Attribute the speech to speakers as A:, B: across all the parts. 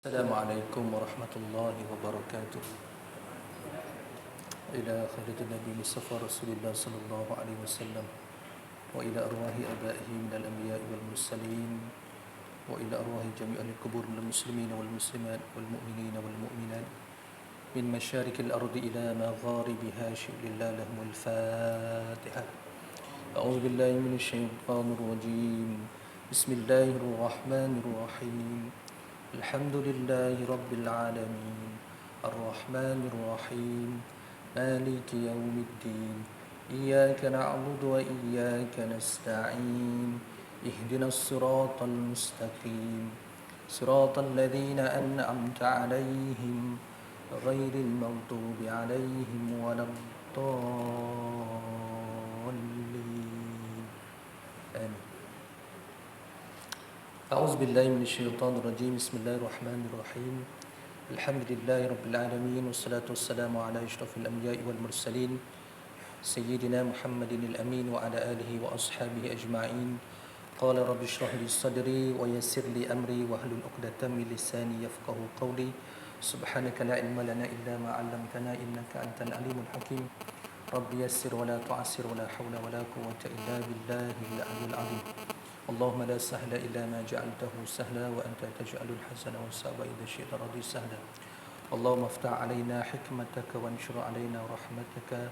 A: Assalamualaikum warahmatullahi wabarakatuh. Ila khairin Nabi Mustafa Rasulullah sallallahu alaihi wasallam wa ila arwahi abaihi minal anbiya'i wal mursalin wa ila arwahi jami'il qubur lil muslimin wal muslimat wal mu'minin wal mu'minat min masyarikil ardi ila magharibiha lillah lahumul fatihah. A'udzu billahi minasy syaithanir rajim. Bismillahirrahmanirrahim. الحمد لله رب العالمين الرحمن الرحيم مالك يوم الدين إياك نعبد وإياك نستعين اهدنا الصراط المستقيم صراط الذين أنعمت عليهم غير المغضوب عليهم ولا الضالين آمين. أعوذ بالله من الشيطان الرجيم. بسم الله الرحمن الرحيم. الحمد لله رب العالمين والصلاة والسلام على أشرف الأنبياء والمرسلين سيدنا محمد الأمين وعلى آله وأصحابه أجمعين. قال رب اشرح لي صدري ويسر لي أمري واحلل عقدة من لساني يفقهوا قولي. سبحانك لا علم لنا إلا ما علمتنا إنك أنت العليم الحكيم. رب يسر ولا تعسر ولا حول ولا قوة إلا بالله العلي العظيم. اللهم لا سهل إلا ما جعلته سهلا وأنت تجعل الحسن والصعب إذا شئت رضي سهلا. اللهم افتح علينا حكمتك وانشر علينا رحمتك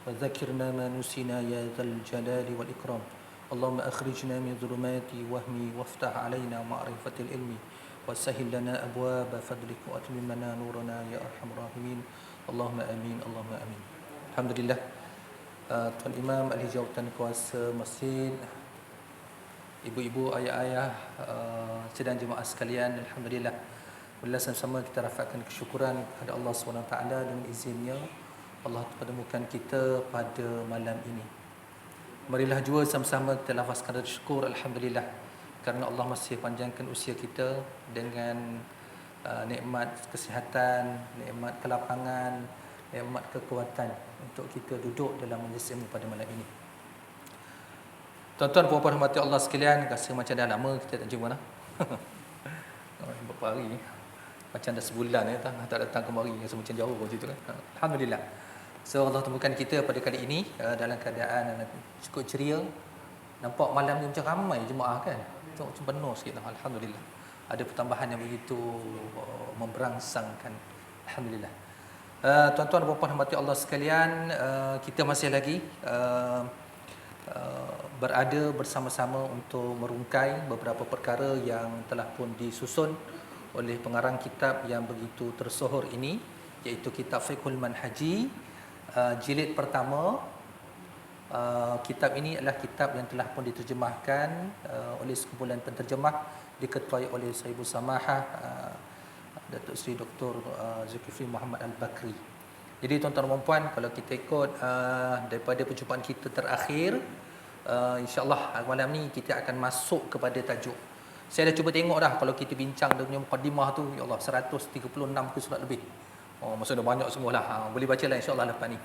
A: وذكرنا ما نسينا يا ذا الجلال والإكرام. اللهم أخرجنا من ظلمات وهمي وافتح علينا معرفة العلم وسهل لنا أبواب فضلك وأتمم لنا نورنا يا أرحم الراحمين. اللهم آمين اللهم آمين. Alhamdulillah, Tuan Imam, Ahli Jawatan Kuasa Masjid, ibu-ibu, ayah-ayah, sedang jemaah sekalian, alhamdulillah, bila sama-sama kita rafakkan kesyukuran kepada Allah SWT dengan izinnya Allah pertemukan kita pada malam ini. Marilah jua sama-sama kita lafazkan rasa syukur alhamdulillah kerana Allah masih panjangkan usia kita dengan nikmat kesihatan, nikmat kelapangan, nikmat kekuatan untuk kita duduk dalam majlis ilmu pada malam ini. Tuan-tuan, puan-puan rahmati Allah sekalian, rasa macam dah lama kita tak jumpa dah. Berapa hari macam dah sebulan tak datang kemari, rasa macam jauh macam tu kan. Alhamdulillah. So Allah temukan kita pada kali ini dalam keadaan cukup ceria. Nampak malam ni macam ramai jemaah kan. Tengok macam penuh sikit dah. Alhamdulillah. Ada pertambahan yang begitu memberangsangkan. Alhamdulillah. Tuan-tuan dan puan-puan rahmati Allah sekalian, kita masih lagi berada bersama-sama untuk merungkai beberapa perkara yang telah pun disusun oleh pengarang kitab yang begitu tersohor ini, iaitu kitab Fiqhul Manhaji jilid pertama. Kitab ini adalah kitab yang telah pun diterjemahkan oleh sekumpulan penterjemah diketuai oleh Sahibul Samahah Datuk Seri Dr. Zulkifli Muhammad Al-Bakri. Jadi tuan-tuan dan puan, kalau kita ikut daripada perjumpaan kita terakhir, insya-Allah malam ni kita akan masuk kepada tajuk. Saya dah cuba tengok dah, kalau kita bincang dia punya mukadimah tu, ya Allah, 136 ke surat lebih. Oh, maksudnya banyak semualah. Boleh bacalah insya-Allah lepas ni.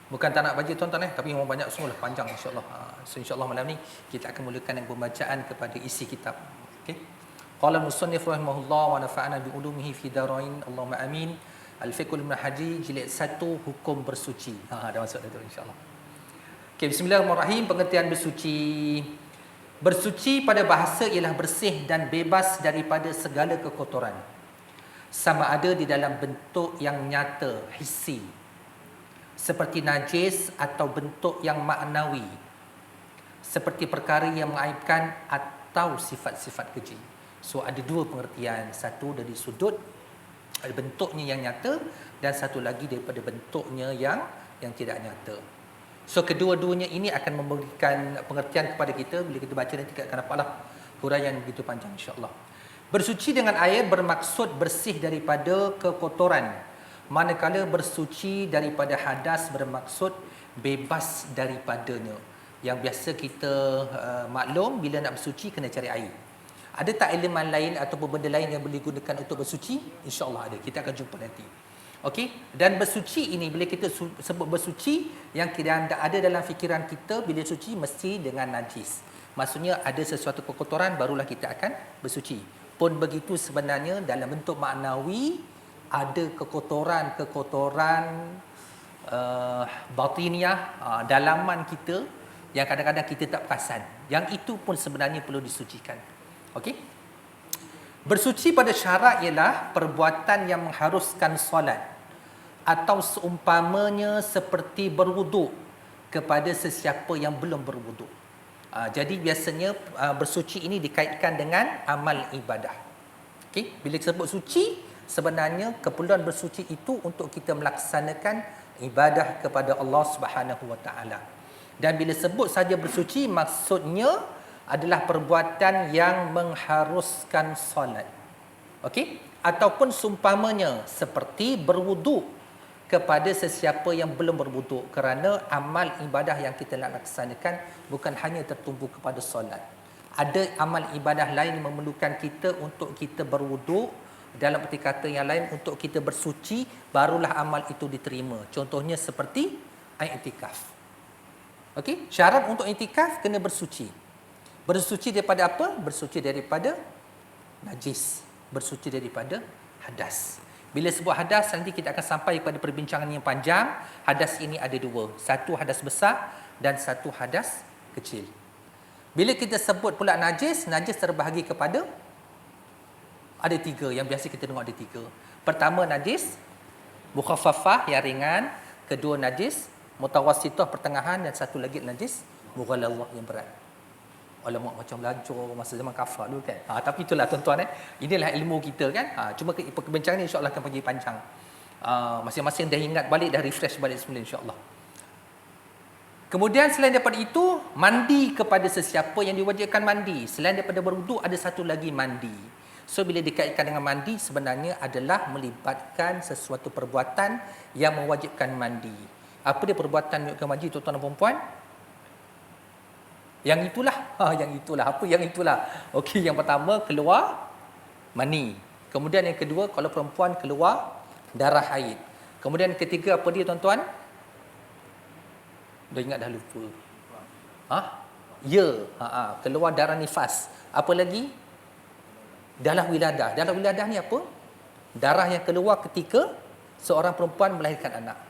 A: Bukan tak nak baca tuan-tuan tapi memang banyak semualah, panjang insya-Allah. So insya-Allah malam ni kita akan mulakan dengan pembacaan kepada isi kitab. Okey. Qala al-musannif rahimahullah wa nafa'ana bi ulumihi fi darain. Allahumma amin. Al-Fiqhul Manhaji jilid 1, hukum bersuci. Dah masuk dah tu insya-Allah. Okey, bismillahirrahmanirrahim. Pengertian bersuci. Bersuci pada bahasa ialah bersih dan bebas daripada segala kekotoran. Sama ada di dalam bentuk yang nyata, hissi, seperti najis, atau bentuk yang maknawi, seperti perkara yang mengaibkan atau sifat-sifat keji. So ada dua pengertian, satu dari sudut bentuknya yang nyata dan satu lagi daripada bentuknya yang tidak nyata. So kedua-duanya ini akan memberikan pengertian kepada kita. Bila kita baca nanti kita akan dapatlah huraian begitu panjang insya-Allah. Bersuci dengan air bermaksud bersih daripada kekotoran, manakala bersuci daripada hadas bermaksud bebas daripadanya. Yang biasa kita maklum, bila nak bersuci kena cari air. Ada tak elemen lain ataupun benda lain yang boleh digunakan untuk bersuci? InsyaAllah ada. Kita akan jumpa nanti. Okey. Dan bersuci ini, bila kita sebut bersuci, yang tidak ada dalam fikiran kita bila suci mesti dengan najis. Maksudnya ada sesuatu kekotoran barulah kita akan bersuci. Pun begitu sebenarnya dalam bentuk maknawi ada kekotoran-kekotoran batiniah, dalaman kita yang kadang-kadang kita tak perasan. Yang itu pun sebenarnya perlu disucikan. Okey? Bersuci pada syarat ialah perbuatan yang mengharuskan solat atau seumpamanya seperti berwuduk kepada sesiapa yang belum berwuduk. Jadi biasanya bersuci ini dikaitkan dengan amal ibadah. Okey, bila disebut suci, sebenarnya keperluan bersuci itu untuk kita melaksanakan ibadah kepada Allah Subhanahu Wa Taala. Dan bila sebut saja bersuci, maksudnya adalah perbuatan yang mengharuskan solat. Okey? Ataupun seumpamanya seperti berwuduk kepada sesiapa yang belum berwuduk, kerana amal ibadah yang kita nak laksanakan bukan hanya tertumpu kepada solat. Ada amal ibadah lain yang memerlukan kita untuk kita berwuduk, dalam erti kata yang lain untuk kita bersuci, barulah amal itu diterima. Contohnya seperti i'tikaf. Okey, syarat untuk i'tikaf kena bersuci. Bersuci daripada apa? Bersuci daripada najis, bersuci daripada hadas. Bila sebut hadas, nanti kita akan sampai kepada perbincangan yang panjang. Hadas ini ada dua. Satu hadas besar dan satu hadas kecil. Bila kita sebut pula najis, najis terbahagi kepada ada tiga. Yang biasa kita tengok ada tiga. Pertama najis mukhaffafah yang ringan. Kedua najis mutawassithah pertengahan. Dan satu lagi najis mughalladhah yang berat. Alamak, macam belajar masa zaman kafar dulu kan. Tapi itulah tuan-tuan, inilah ilmu kita kan. Cuma perbincangan ni insya-Allah akan pergi panjang. Masing-masing dah ingat balik, dah refresh balik semula insya-Allah. Kemudian selain daripada itu, mandi kepada sesiapa yang diwajibkan mandi. Selain daripada berwuduk, ada satu lagi mandi. So bila dikaitkan dengan mandi, sebenarnya adalah melibatkan sesuatu perbuatan yang mewajibkan mandi. Apa dia perbuatan mewajibkan mandi, tuan-tuan dan puan-puan? Yang itulah. Yang itulah. Apa yang itulah? Okey, yang pertama keluar mani. Kemudian yang kedua, kalau perempuan keluar darah haid. Kemudian yang ketiga apa dia tuan-tuan? Dah ingat dah lupa. Ya, keluar darah nifas. Apa lagi? Darah wiladah. Darah wiladah ni apa? Darah yang keluar ketika seorang perempuan melahirkan anak.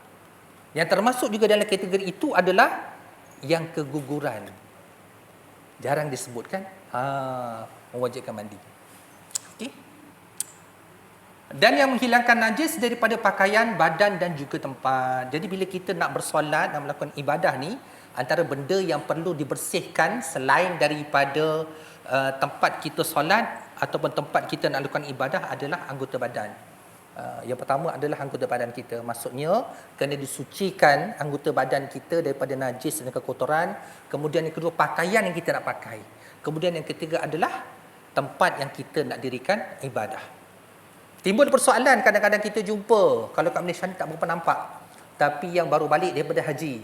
A: Yang termasuk juga dalam kategori itu adalah yang keguguran. Jarang disebutkan, mewajibkan mandi. Okey. Dan yang menghilangkan najis daripada pakaian, badan dan juga tempat. Jadi bila kita nak bersolat, nak melakukan ibadah ni, antara benda yang perlu dibersihkan selain daripada tempat kita solat ataupun tempat kita nak lakukan ibadah adalah anggota badan. Yang pertama adalah anggota badan kita. Maksudnya kena disucikan anggota badan kita daripada najis dan kekotoran. Kemudian yang kedua, pakaian yang kita nak pakai. Kemudian yang ketiga adalah tempat yang kita nak dirikan ibadah. Timbul persoalan kadang-kadang kita jumpa, kalau kat Malaysia ni tak berapa nampak, tapi yang baru balik daripada haji,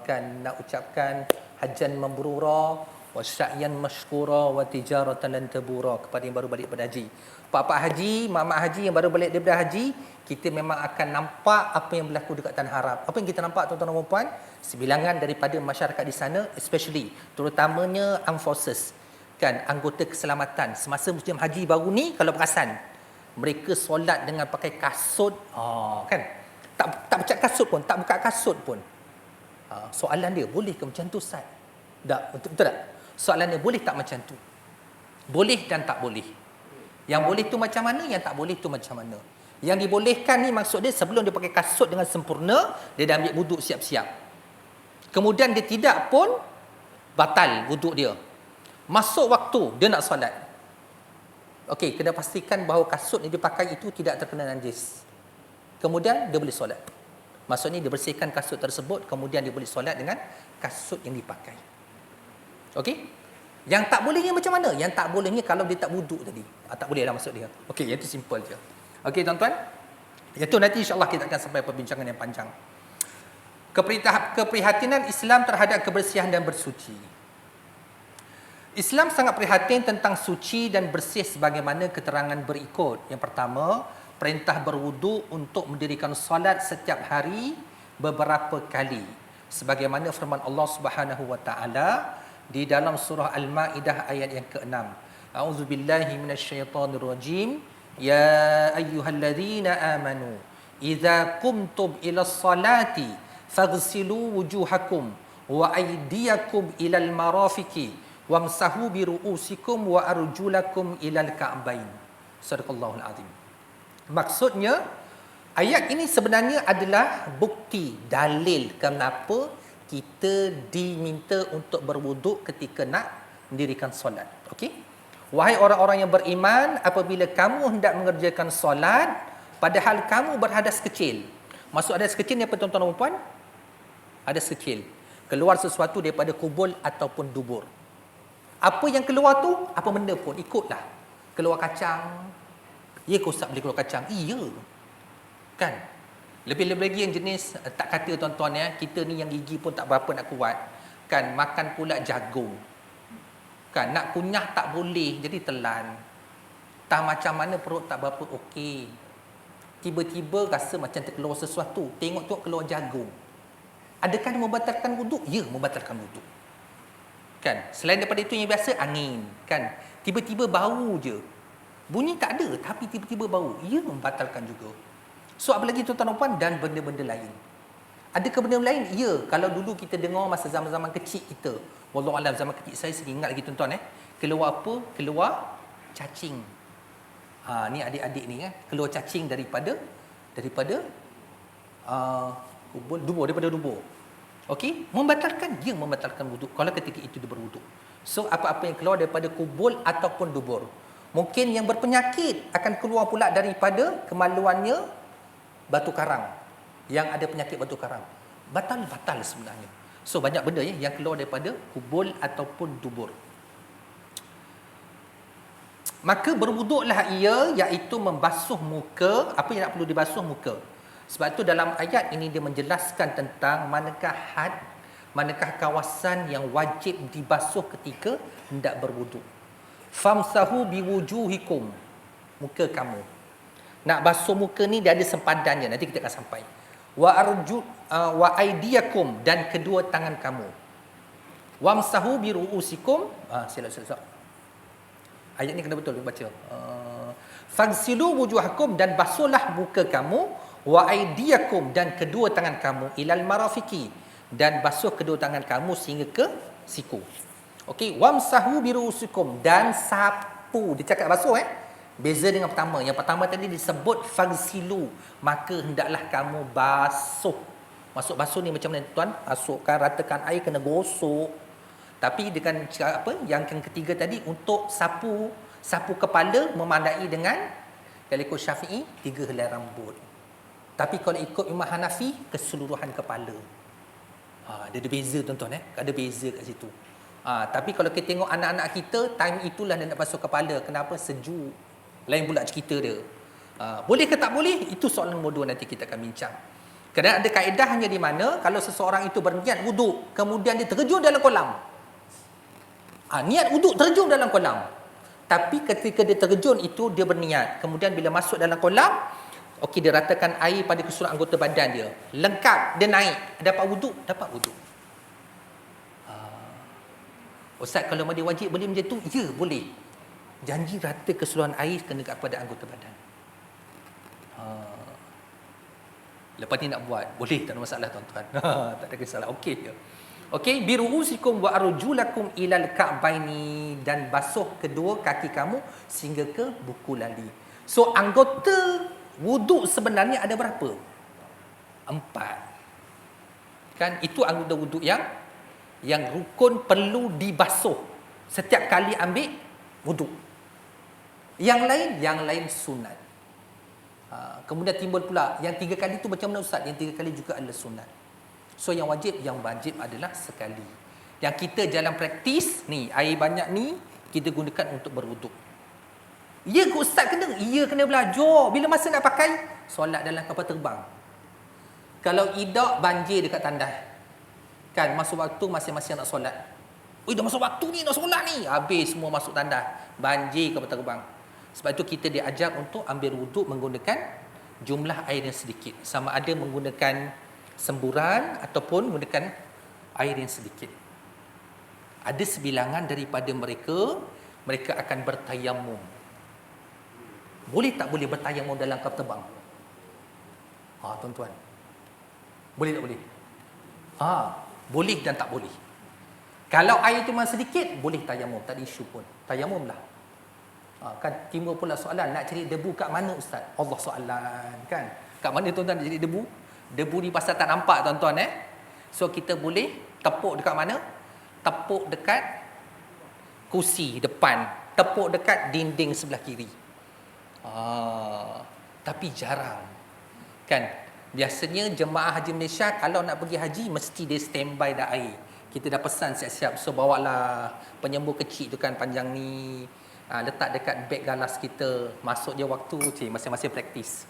A: kan nak ucapkan hajjan mabrura wa sa'yan mashkura wa tijaratan lan tabura kepada yang baru balik daripada haji. Pak-pak haji, mak-mak haji yang baru balik daripada haji, kita memang akan nampak apa yang berlaku dekat Tanah Arab. Apa yang kita nampak tuan-tuan dan puan? Sebilangan daripada masyarakat di sana, especially terutamanya armed forces, kan, anggota keselamatan. Semasa musim haji baru ni, kalau perasan, mereka solat dengan pakai kasut, kan? Tak pecah kasut pun, tak buka kasut pun. Soalan dia, boleh ke macam tu Ustaz? Betul tak? Soalan dia, boleh tak macam tu? Boleh dan tak boleh. Yang boleh tu macam mana, yang tak boleh tu macam mana. Yang dibolehkan ni maksud dia sebelum dia pakai kasut dengan sempurna, dia dah ambil wuduk siap-siap. Kemudian dia tidak pun batal wuduk dia. Masuk waktu dia nak solat. Okey, kena pastikan bahawa kasut yang dia pakai itu tidak terkena najis. Kemudian dia boleh solat. Maksudnya dia bersihkan kasut tersebut, kemudian dia boleh solat dengan kasut yang dipakai. Okey? Yang tak bolehnya macam mana? Yang tak bolehnya kalau dia tak wuduk tadi. Tak boleh lah maksud dia. Okey, yang itu simple je. Okey tuan-tuan. Itu nanti insya-Allah kita akan sampai perbincangan yang panjang. Keprihatinan Islam terhadap kebersihan dan bersuci. Islam sangat prihatin tentang suci dan bersih sebagaimana keterangan berikut. Yang pertama, perintah berwudu untuk mendirikan solat setiap hari beberapa kali. Sebagaimana firman Allah Subhanahu wa taala di dalam surah Al-Maidah ayat yang ke-6. A'udzubillahi minasyaitonirrajim. Ya ayyuhalladzina amanu idza qumtum ilas salati faghsilu wujuhakum wa aydiyakum ilal marafiqi wamsahu bi ru'usikum wa arjulakum ilal ka'bain. Sadaqallahul azim. Maksudnya ayat ini sebenarnya adalah bukti, dalil kenapa kita diminta untuk berwuduk ketika nak mendirikan solat. Okey? Wahai orang-orang yang beriman, apabila kamu hendak mengerjakan solat, padahal kamu berhadas kecil. Maksud hadas kecil ni apa tuan-tuan dan puan? Hadas kecil. Keluar sesuatu daripada kubul ataupun dubur. Apa yang keluar tu, apa benda pun, ikutlah. Keluar kacang. Ya ke Ustaz boleh keluar kacang? Iya. Kan? Lebih-lebih lagi yang jenis, tak kata tuan-tuan ya, kita ni yang gigi pun tak berapa nak kuat. Kan? Makan pula jagung. Kan? Nak kunyah tak boleh, jadi telan. Tak macam mana perut tak berapa okey. Tiba-tiba rasa macam terkeluar sesuatu. Tengok keluar jagung. Adakah dia membatalkan wuduk? Ya, membatalkan wuduk. Kan? Selain daripada itu yang biasa, angin. Kan? Tiba-tiba bau je. Bunyi tak ada, tapi tiba-tiba bau. Ya, membatalkan juga. So, apa lagi tuan-tuan dan puan? Dan benda-benda lain. Adakah benda lain? Ya, kalau dulu kita dengar masa zaman-zaman kecil kita. Wallahualam zaman kecil saya ingat lagi tuan-tuan keluar apa? Keluar cacing. Ni adik-adik ni keluar cacing daripada dubur. Okey, membatalkan membatalkan wuduk kalau ketika itu dia berwuduk. So apa-apa yang keluar daripada kubul ataupun dubur. Mungkin yang berpenyakit akan keluar pula daripada kemaluannya batu karang. Yang ada penyakit batu karang. Batal sebenarnya. So banyak benda yang keluar daripada kubul ataupun dubur. Maka berwuduklah ia, iaitu membasuh muka. Apa yang nak perlu dibasuh? Muka. Sebab itu dalam ayat ini dia menjelaskan tentang manakah kawasan yang wajib dibasuh ketika hendak berwuduk. Famsahu biwujuhikum, muka kamu. Nak basuh muka ni dia ada sempadannya, nanti kita akan sampai. Wa aydiyakum, dan kedua tangan kamu. Wamsahu biru'usikum. Silap. Ayat ni kena betul baca. Faghsilu wujuhakum, dan basuhlah muka kamu. Wa aydiyakum, dan kedua tangan kamu. Ilal marafiqi, dan basuh kedua tangan kamu sehingga ke siku. Okey, wamsahu biru'usikum, dan sapu. Dia cakap basuh Beza dengan pertama. Yang pertama tadi disebut faghsilu, maka hendaklah kamu basuh. Maksud basuh ni macam mana tuan? Masukkan, ratakan air, kena gosok. Tapi dengan yang ketiga tadi untuk sapu kepala memandai dengan kalau ikut Syafi'i 3 helai rambut. Tapi kalau ikut Imam Hanafi keseluruhan kepala. Dia ada beza tuan-tuan ada beza kat situ. Tapi kalau kita tengok anak-anak kita, time itulah dia nak basuh kepala. Kenapa? Sejuk. Lain pula cerita dia. Boleh ke tak boleh? Itu soalan nombor 2, nanti kita akan bincang. Kerana ada kaedahnya di mana kalau seseorang itu berniat wuduk, kemudian dia terjun dalam kolam. Niat wuduk terjun dalam kolam. Tapi ketika dia terjun itu, dia berniat. Kemudian bila masuk dalam kolam, okey, dia ratakan air pada keseluruhan anggota badan dia. Lengkap, dia naik. Dapat wuduk? Dapat wuduk. Ustaz, kalau mandi wajib boleh macam tu? Ya, boleh. Janji rata keseluruhan air kena kepada anggota badan. Lepas ni nak buat, boleh, tak ada masalah tuan-tuan. Tak ada masalah, okey je. Okey, biru'usikum wa arjulakum ilal ka'baini, dan basuh kedua kaki kamu sehingga ke buku lali. So anggota wuduk sebenarnya ada berapa? 4. Kan itu anggota wuduk yang rukun perlu dibasuh setiap kali ambil wuduk. Yang lain sunat. Kemudian timbul pula yang 3 kali itu macam mana Ustaz? Yang 3 kali juga adalah sunat. So yang wajib adalah sekali. Yang kita jalan praktis ni, air banyak ni kita gunakan untuk berwuduk. Ya ke Ustaz kena? Ya, kena belajar. Bila masa nak pakai? Solat dalam kapal terbang. Kalau idak banjir dekat tandas. Kan masuk waktu masing-masing nak solat. Dah masuk waktu ni nak solat ni. Habis semua masuk tandas. Banjir kapal terbang. Sebab itu kita diajar untuk ambil wuduk menggunakan jumlah air yang sedikit. Sama ada menggunakan semburan ataupun menggunakan air yang sedikit. Ada sebilangan daripada mereka mereka akan bertayamum. Boleh tak boleh bertayamum dalam kapal terbang? Tuan-tuan. Boleh tak boleh? Boleh dan tak boleh. Kalau air cuma sedikit, boleh tayamum, tak ada isu pun. Tayamumlah. Kan timbul pula soalan, nak cari debu kat mana ustaz? Allah soalan kan. Kat mana tuan-tuan nak cari debu? Debu ni pasal tak nampak tuan-tuan So kita boleh tepuk dekat mana? Tepuk dekat kursi depan, tepuk dekat dinding sebelah kiri. Tapi jarang. Kan? Biasanya jemaah haji Malaysia kalau nak pergi haji mesti dia standby dah air. Kita dah pesan siap-siap, so bawalah penyembur kecil tu kan panjang ni, letak dekat beg galas kita, masuk je waktu masing-masing praktis.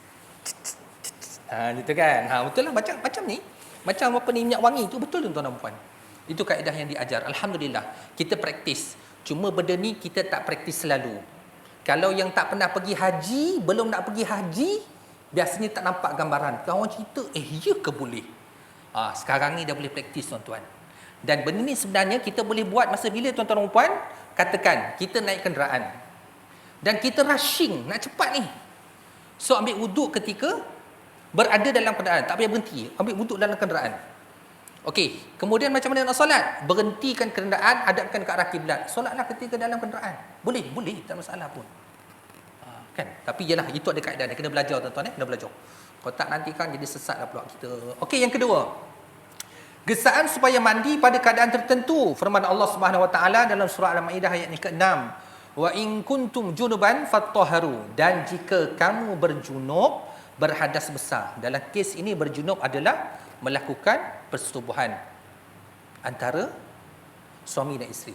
A: Gitu kan. Betul lah macam ni. Macam apa ni minyak wangi tu, betul tuan-tuan dan puan. Itu kaedah yang diajar. Alhamdulillah kita praktis. Cuma benda ni kita tak praktis selalu. Kalau yang tak pernah pergi haji, belum nak pergi haji, biasanya tak nampak gambaran. Kawan cerita, ya ke boleh? Sekarang ni dah boleh praktis tuan-tuan. Dan benda ni sebenarnya kita boleh buat masa bila tuan-tuan dan puan, katakan kita naik kenderaan dan kita rushing nak cepat ni. So ambil wuduk ketika berada dalam kenderaan, tak payah berhenti, ambil wuduk dalam kenderaan. Okey, kemudian macam mana nak solat? Berhentikan kenderaan, hadapkan ke arah kiblat. Solatlah ketika dalam kenderaan. Boleh, tak masalah pun. Kan? Tapi yalah, itu ada kaedah dia, kena belajar tuan-tuan kena belajar. Kalau tak nanti kan jadi sesatlah pula kita. Okey, yang kedua. Gesaan supaya mandi pada keadaan tertentu. Firman Allah Subhanahu Wa Taala dalam surah Al-Maidah ayat yang ke-6. Wa in kuntum junuban fattaharu. Dan jika kamu berjunub, berhadas besar. Dalam kes ini berjunub adalah melakukan persetubuhan antara suami dan isteri.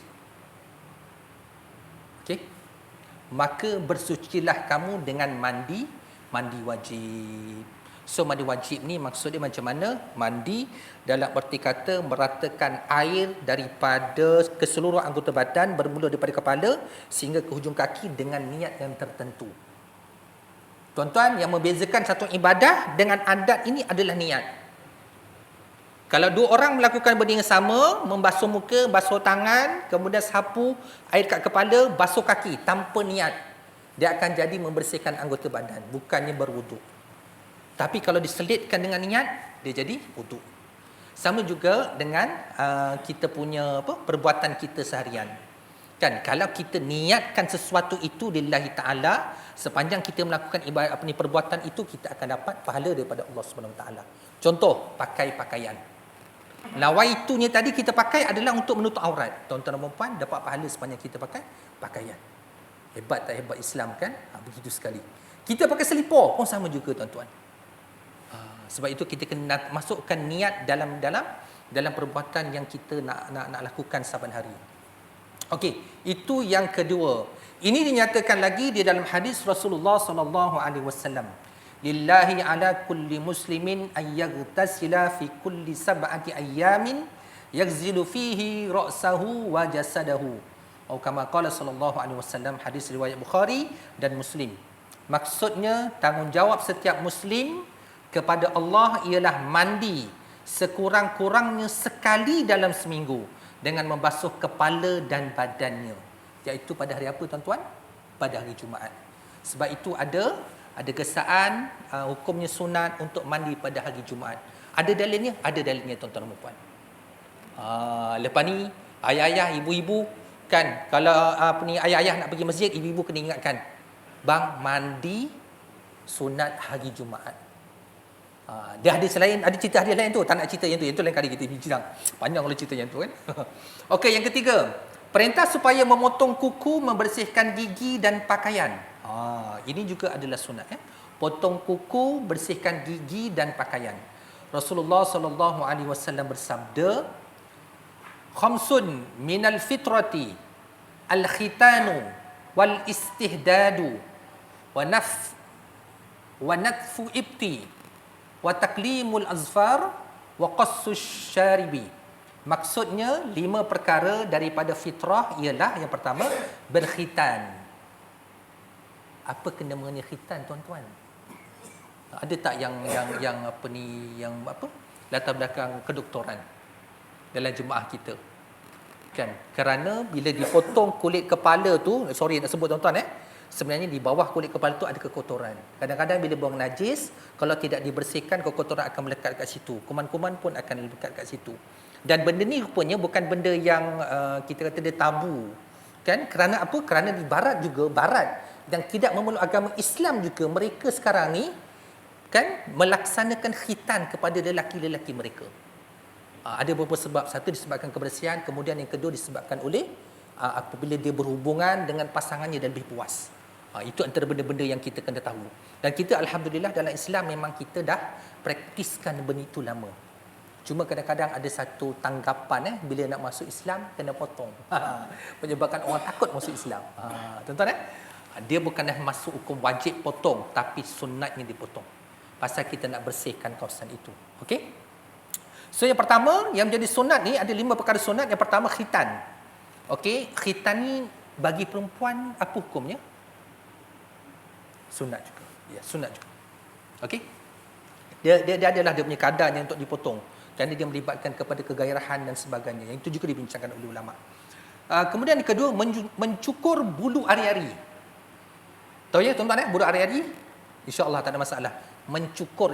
A: Okey. Maka bersucilah kamu dengan mandi wajib. So mandi wajib ni maksudnya macam mana? Mandi dalam erti kata meratakan air daripada keseluruh anggota badan bermula daripada kepala sehingga ke hujung kaki dengan niat yang tertentu. Tuan-tuan, yang membezakan satu ibadah dengan adat ini adalah niat. Kalau dua orang melakukan benda yang sama, membasuh muka, basuh tangan, kemudian sapu air kat kepala, basuh kaki tanpa niat, dia akan jadi membersihkan anggota badan, bukannya berwuduk. Tapi kalau diselitkan dengan niat, dia jadi wuduk. Sama juga dengan kita punya perbuatan kita seharian. Kan, kalau kita niatkan sesuatu itu lillahi ta'ala, sepanjang kita melakukan ibadat perbuatan itu, kita akan dapat pahala daripada Allah Subhanahu Wa Taala. Contoh, pakai pakaian. Nawaitunya tadi kita pakai adalah untuk menutup aurat. Tuan-tuan dan puan dapat pahala sepanjang kita pakai pakaian. Hebat tak hebat Islam kan? Begitu sekali. Kita pakai selipar pun sama juga tuan-tuan. Sebab itu kita kena masukkan niat dalam perbuatan yang kita nak lakukan saban hari. Okey, itu yang kedua. Ini dinyatakan lagi di dalam hadis Rasulullah sallallahu alaihi wasallam. Lillahi ala kulli muslimin ay yaghtasila fi kulli sab'ati ayyamin yaghzilu fihi ra'sahu wa jasadahu. Atau kama qala sallallahu alaihi wasallam, hadis riwayat Bukhari dan Muslim. Maksudnya tanggungjawab setiap muslim kepada Allah ialah mandi sekurang-kurangnya sekali dalam seminggu dengan membasuh kepala dan badannya. Iaitu pada hari apa tuan-tuan? Pada hari Jumaat. Sebab itu ada gesaan hukumnya sunat untuk mandi pada hari Jumaat. Ada dalilnya? Ada dalilnya tuan-tuan dan puan. Lepas ni ayah-ayah, ibu-ibu kan, kalau ayah-ayah nak pergi masjid, ibu-ibu kena ingatkan, bang, mandi sunat hari Jumaat. Dia hadis lain, ada cerita hadis lain tu, tak nak cerita yang tu lain kali kita bincang. Panjang kalau cerita yang tu kan. Okey, yang ketiga, perintah supaya memotong kuku, membersihkan gigi dan pakaian. Ini juga adalah sunat Potong kuku, bersihkan gigi dan pakaian. Rasulullah sallallahu alaihi wasallam bersabda, khamsun minal fitrati al-khitanu wal istihdadu wa natfu ibti wa taklimul azfar wa qassus syaribi. Maksudnya 5 perkara daripada fitrah ialah yang pertama, berkhitan. Apa kena mengenai khitan tuan-tuan? Ada tak yang latar belakang kedoktoran dalam jemaah kita? Kan? Kerana bila dipotong kulit kepala tu, sorry nak sebut tuan-tuan sebenarnya di bawah kulit kepala tu ada kekotoran. Kadang-kadang bila buang najis, kalau tidak dibersihkan, kekotoran akan melekat kat situ. Kuman-kuman pun akan melekat kat situ. Dan benda ni rupanya bukan benda yang kita kata dia tabu. Kan? Kerana apa? Kerana di barat juga, barat yang tidak memeluk agama Islam juga, mereka sekarang ni kan melaksanakan khitan kepada lelaki-lelaki mereka. Ada beberapa sebab. Satu disebabkan kebersihan, kemudian yang kedua disebabkan oleh apabila dia berhubungan dengan pasangannya dan lebih puas. Itu antara benda-benda yang kita kena tahu. Dan kita alhamdulillah dalam Islam memang kita dah praktiskan benda itu lama. Cuma kadang-kadang ada satu tanggapan bila nak masuk Islam kena potong. Menyebabkan orang takut masuk Islam. Tuan-tuan dia bukanlah masuk hukum wajib potong, tapi sunatnya dipotong. Pasal kita nak bersihkan kawasan itu. Okey? So yang pertama yang menjadi sunat ni ada 5 perkara sunat. Yang pertama khitan. Okey, khitan ni bagi perempuan apa hukumnya? Sunat juga. Ya, sunat juga. Okey. Dia adalah dia punya kadarnya untuk dipotong. Kerana dia melibatkan kepada kegairahan dan sebagainya. Yang itu juga dibincangkan oleh ulama. Kemudian yang kedua, mencukur bulu ari-ari. Tahu ya tuan-tuan bulu ari-ari? InsyaAllah tak ada masalah. Mencukur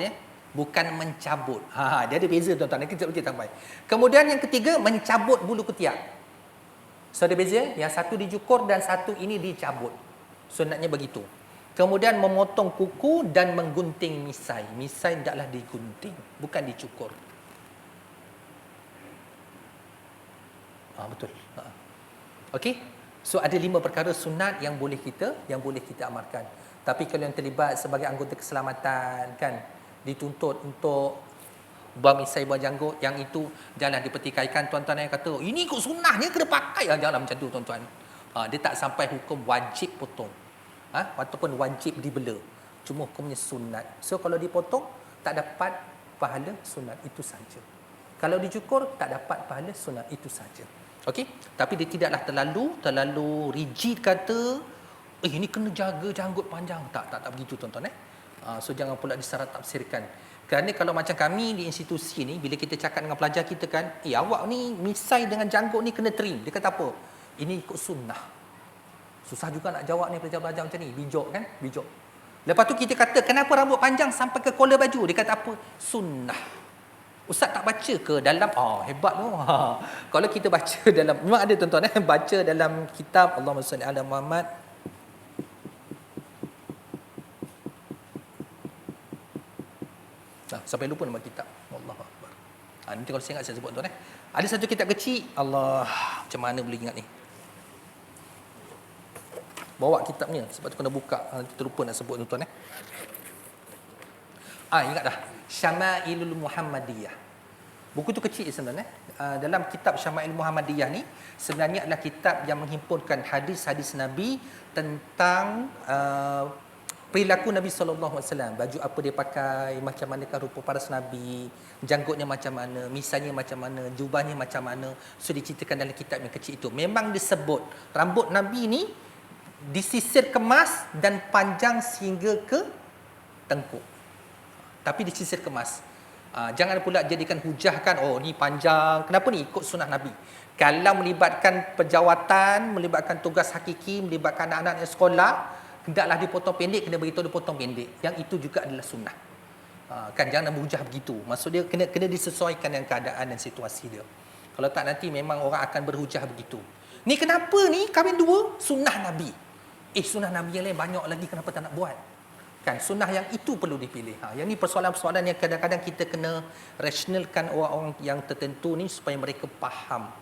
A: bukan mencabut. Dia ada beza tuan-tuan. Kita tambah. Kemudian yang ketiga, mencabut bulu ketiak. So ada beza, yang satu dicukur dan satu ini dicabut. Sunatnya begitu. Kemudian memotong kuku dan menggunting misai. Misai tidaklah digunting, bukan dicukur. Betul. Okey. So ada 5 perkara sunat yang boleh kita amalkan. Tapi kalau yang terlibat sebagai anggota keselamatan kan, dituntut untuk buang misai, buang janggut, yang itu jangan dipertikaikan tuan-tuan yang kata ini ikut sunnahnya kena pakai. Janganlah macam tu tuan-tuan. Dia tak sampai hukum wajib potong. Ataupun wajib dibela. Cuma hukumnya sunat. So kalau dipotong tak dapat pahala sunat, itu saja. Kalau dicukur tak dapat pahala sunat, itu saja. Okey? Tapi dia tidaklah terlalu rigid kata ini kena jaga janggut panjang. Tak begitu tuan-tuan So jangan pula disarat tafsirkan. Kerana kalau macam kami di institusi ni, bila kita cakap dengan pelajar kita kan, awak ni misai dengan janggut ni kena trim. Dia kata apa? Ini ikut sunnah. Susah juga nak jawab ni pelajar-pelajar macam ni. Bijak kan? Bijak. Lepas tu kita kata, kenapa rambut panjang sampai ke collar baju? Dia kata apa? Sunnah. Ustaz tak baca ke dalam? Hebat tu. Kalau kita baca dalam, memang ada tuan-tuan baca dalam kitab Allahumma salli ala Muhammad. Sampai lupa nama kitab. Allahu Akbar. Nanti kalau saya ingat saya sebut tuan Ada satu kitab kecil. Allah, macam mana boleh ingat ni? Bawa kitabnya sebab tu kena buka. Nanti terlupa nak sebut tuan ingat dah. Syama'ilul Muhammadiyah. Buku tu kecil sebenarnya. Dalam kitab Syama'il Muhammadiyah ni sebenarnya adalah kitab yang menghimpunkan hadis-hadis Nabi tentang perilaku Nabi SAW. Baju apa dia pakai, macam manakah rupa paras Nabi, janggutnya macam mana, misalnya macam mana, jubahnya macam mana. So diceritakan dalam kitab yang kecil itu. Memang disebut rambut Nabi ni disisir kemas dan panjang sehingga ke tengkuk. Tapi disisir kemas. Jangan pula jadikan hujahkan, ni panjang. Kenapa ni? Ikut sunnah Nabi. Kalau melibatkan pejawatan, melibatkan tugas hakiki, melibatkan anak-anak yang sekolah, hendaklah dipotong pendek, kena beritahu dipotong pendek. Yang itu juga adalah sunnah. Kan jangan berhujah begitu. Maksud dia kena disesuaikan dengan keadaan dan situasi dia. Kalau tak nanti memang orang akan berhujah begitu. Ni kenapa ni kahwin dua? Sunnah Nabi. Sunnah Nabi yang lain banyak lagi, kenapa tak nak buat? Kan sunnah yang itu perlu dipilih. Yang ni persoalan-persoalan yang kadang-kadang kita kena rasionalkan orang-orang yang tertentu ni supaya mereka faham.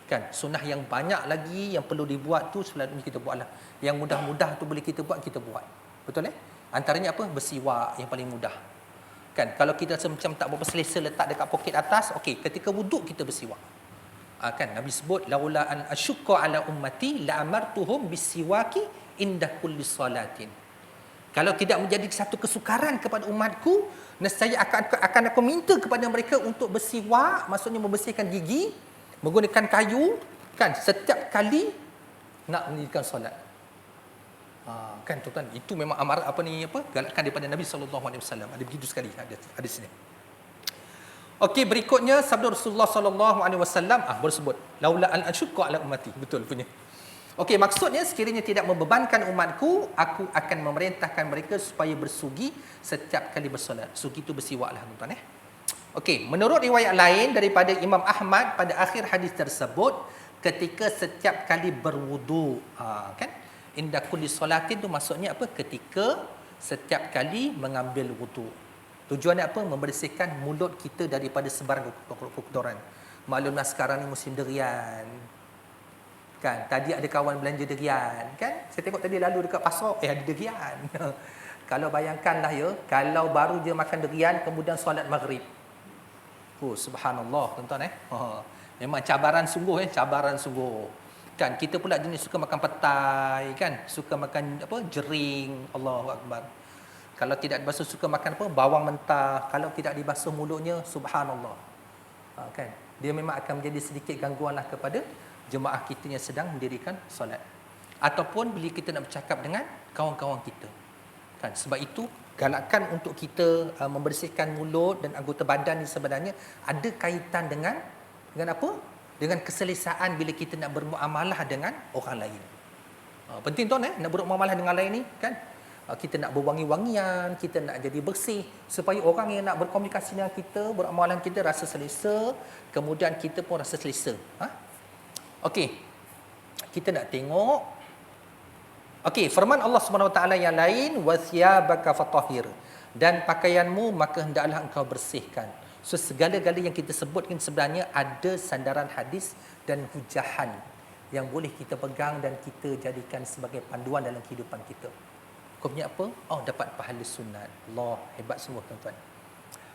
A: Kan sunnah yang banyak lagi yang perlu dibuat tu selalunya kita buatlah. Yang mudah-mudah tu boleh kita buat, kita buat. Betul Antaranya apa? Bersiwak yang paling mudah. Kan kalau kita macam tak berapa selesa letak dekat poket atas, okey, ketika wuduk kita bersiwak. Kan Nabi sebut laula an asyqa ala ummati la amartuhum bisiwaki inda kulli salatin. Kalau tidak menjadi satu kesukaran kepada umatku, nescaya akan aku minta kepada mereka untuk bersiwak, maksudnya membersihkan gigi menggunakan kayu kan setiap kali nak mendirikan solat. Kan tuan-tuan, itu memang amaran galakan daripada Nabi SAW. Ada begitu sekali ada sini. Okey, berikutnya sabda Rasulullah sallallahu alaihi wasallam baru sebut laula an asyqa ala ummati. Betul punya. Okey, maksudnya sekiranya tidak membebankan umatku, aku akan memerintahkan mereka supaya bersugi setiap kali bersolat. Sugi itu bersiwak lah tuan-tuan. Okey, menurut riwayat lain daripada Imam Ahmad pada akhir hadis tersebut, ketika setiap kali berwudu, kan? Inda kulli solatin tu maksudnya apa? Ketika setiap kali mengambil wudu. Tujuannya apa? Membersihkan mulut kita daripada sebarang kotoran. Maklumlah sekarang ni musim durian. Kan? Tadi ada kawan belanja durian, kan? Saya tengok tadi lalu dekat pasar, ada durian. Kalau bayangkanlah ya, kalau baru je makan durian kemudian solat maghrib. Oh, subhanallah, tuan-tuan memang cabaran sungguh cabaran sungguh. Kan kita pula jenis suka makan petai, kan? Suka makan apa? Jering. Allahu akbar. Kalau tidak dibasuh suka makan apa? Bawang mentah. Kalau tidak dibasuh mulutnya, subhanallah. Kan? Dia memang akan menjadi sedikit gangguanlah kepada jemaah kita yang sedang mendirikan solat. Ataupun bila kita nak bercakap dengan kawan-kawan kita. Kan? Sebab itu galakan untuk kita membersihkan mulut dan anggota badan ni sebenarnya ada kaitan dengan apa? Dengan keselesaan bila kita nak bermuamalah dengan orang lain. Penting tuan nak bermuamalah dengan lain ni, kan? Kita nak berwangi-wangian, kita nak jadi bersih supaya orang yang nak berkomunikasi dengan kita, beramalan kita rasa selesa, kemudian kita pun rasa selesa. Okey. Kita nak tengok. Okey, firman Allah Subhanahu Wa Taala yang lain, wasiyabaka fatahhir, dan pakaianmu maka hendaklah engkau bersihkan. So segala-gala yang kita sebutkan sebenarnya ada sandaran hadis dan hujahan yang boleh kita pegang dan kita jadikan sebagai panduan dalam kehidupan kita. Hukumnya apa? Dapat pahala sunat. Allah, hebat semua tuan-tuan.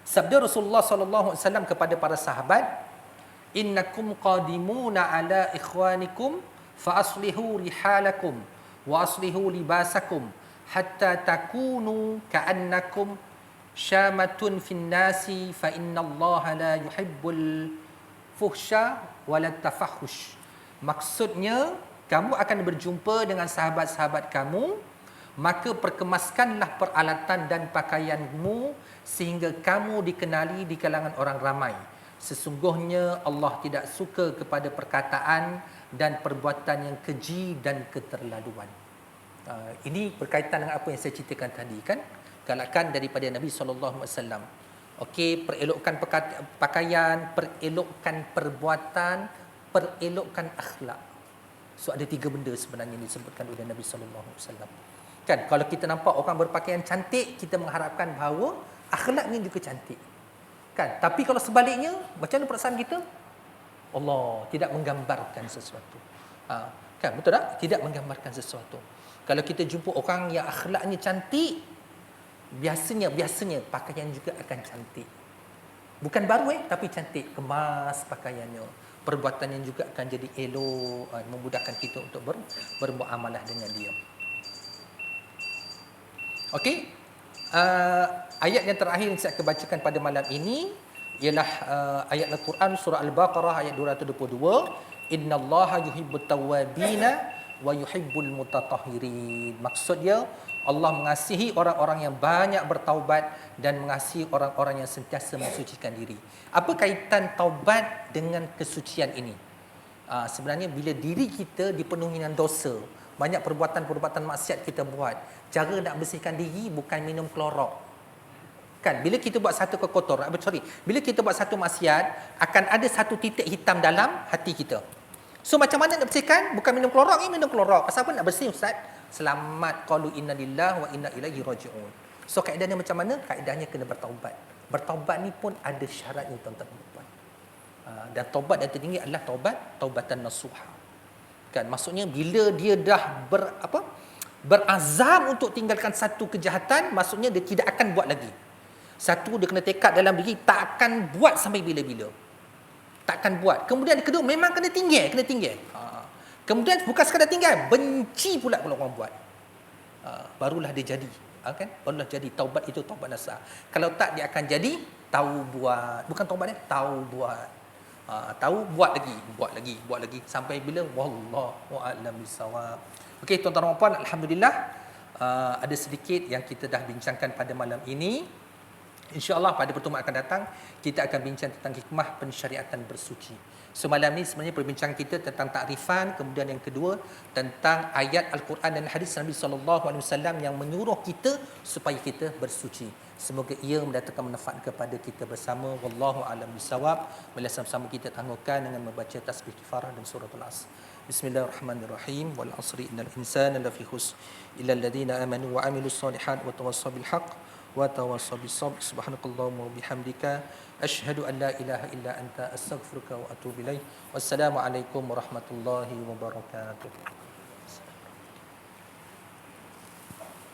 A: Sabda Rasulullah sallallahu alaihi wasallam kepada para sahabat, innakum qadimuna ala ikhwanikum fa aslihu rihalakum wa aslihu libasakum hatta takunu ka'annakum syamatun fin nasi fa innallaha la yuhibbul fuhsya wala tafahush. Maksudnya, kamu akan berjumpa dengan sahabat-sahabat kamu, maka perkemaskanlah peralatan dan pakaianmu sehingga kamu dikenali di kalangan orang ramai. Sesungguhnya Allah tidak suka kepada perkataan dan perbuatan yang keji dan keterlaluan. Ini berkaitan dengan apa yang saya ceritakan tadi, kan? Galakan daripada Nabi SAW. Okey, perelokkan pakaian, perelokkan perbuatan, perelokkan akhlak. So ada 3 benda sebenarnya disebutkan oleh Nabi SAW. Kan, kalau kita nampak orang berpakaian cantik, kita mengharapkan bahawa akhlaknya juga cantik. Kan? Tapi kalau sebaliknya, macam mana perasaan kita? Allah tidak menggambarkan sesuatu. Kan, betul tak? Tidak menggambarkan sesuatu. Kalau kita jumpa orang yang akhlaknya cantik, biasanya pakaian juga akan cantik. Bukan baru tapi cantik, kemas pakaiannya. Perbuatannya juga akan jadi elok, memudahkan kita untuk bermuamalah dengan dia. Okey, ayat yang terakhir yang saya akan bacakan pada malam ini ialah ayat Al-Quran surah Al-Baqarah ayat 222. Innallaha yuhibbut tawwabina wa yuhibbul mutatahhirin. Maksudnya Allah mengasihi orang-orang yang banyak bertaubat dan mengasihi orang-orang yang sentiasa mensucikan diri. Apa kaitan taubat dengan kesucian ini? Sebenarnya bila diri kita dipenuhi dengan dosa, banyak perbuatan-perbuatan maksiat kita buat, cara nak bersihkan diri bukan minum klorok. Kan, bila kita buat satu kekotoran, bila kita buat satu maksiat, akan ada satu titik hitam dalam hati kita. So macam mana nak bersihkan? Bukan minum klorok ni, minum klorok. Pasal apa nak bersih ustaz? Selamat, qalu inna lillahi wa inna ilaihi raji'un. So kaedahnya macam mana? Kaedahnya kena bertaubat. Bertaubat ni pun ada syaratnya tuan-tuan dan puan. Dan taubat yang tertinggi adalah taubatan nasuha. Kan, maksudnya bila dia dah berazam untuk tinggalkan satu kejahatan, maksudnya dia tidak akan buat lagi. Satu, dia kena tekad dalam diri tak akan buat sampai bila-bila. Tak akan buat. Kemudian kedua, memang kena tinggal. Kemudian bukan sekadar tinggal, benci pula kalau orang buat. Barulah dia jadi. Kan? Barulah jadi. Taubat itu taubat nasuha. Kalau tak, dia akan jadi tahu buat. Bukan taubat ni, tahu buat. Tahu buat lagi sampai bila wallahu a'lam bissawab. Okey, tuan-tuan dan puan, alhamdulillah ada sedikit yang kita dah bincangkan pada malam ini. InsyaAllah pada pertemuan akan datang, kita akan bincang tentang hikmah pensyariatan bersuci. Semalam ni sebenarnya perbincangan kita tentang takrifan, kemudian yang kedua tentang ayat Al-Quran dan hadis Nabi SAW yang menyuruh kita supaya kita bersuci. Semoga ia mendatangkan manfaat kepada kita bersama. Wallahu a'lam bishawab. Mari sama-sama kita tangguhkan dengan membaca tasbih kifarah dan surah Al-Asr. Bismillahirrahmanirrahim. Wal 'asri innal insana lafi khusr illa alladhina amanu wa 'amilus solihat wa tawassaw bil haqq wa tawassaw bis sabr. Subhanakallahumma wa bihamdika asyhadu an la ilaha illa anta astaghfiruka wa atubu ilaik. Wassalamu alaikum warahmatullahi wabarakatuh.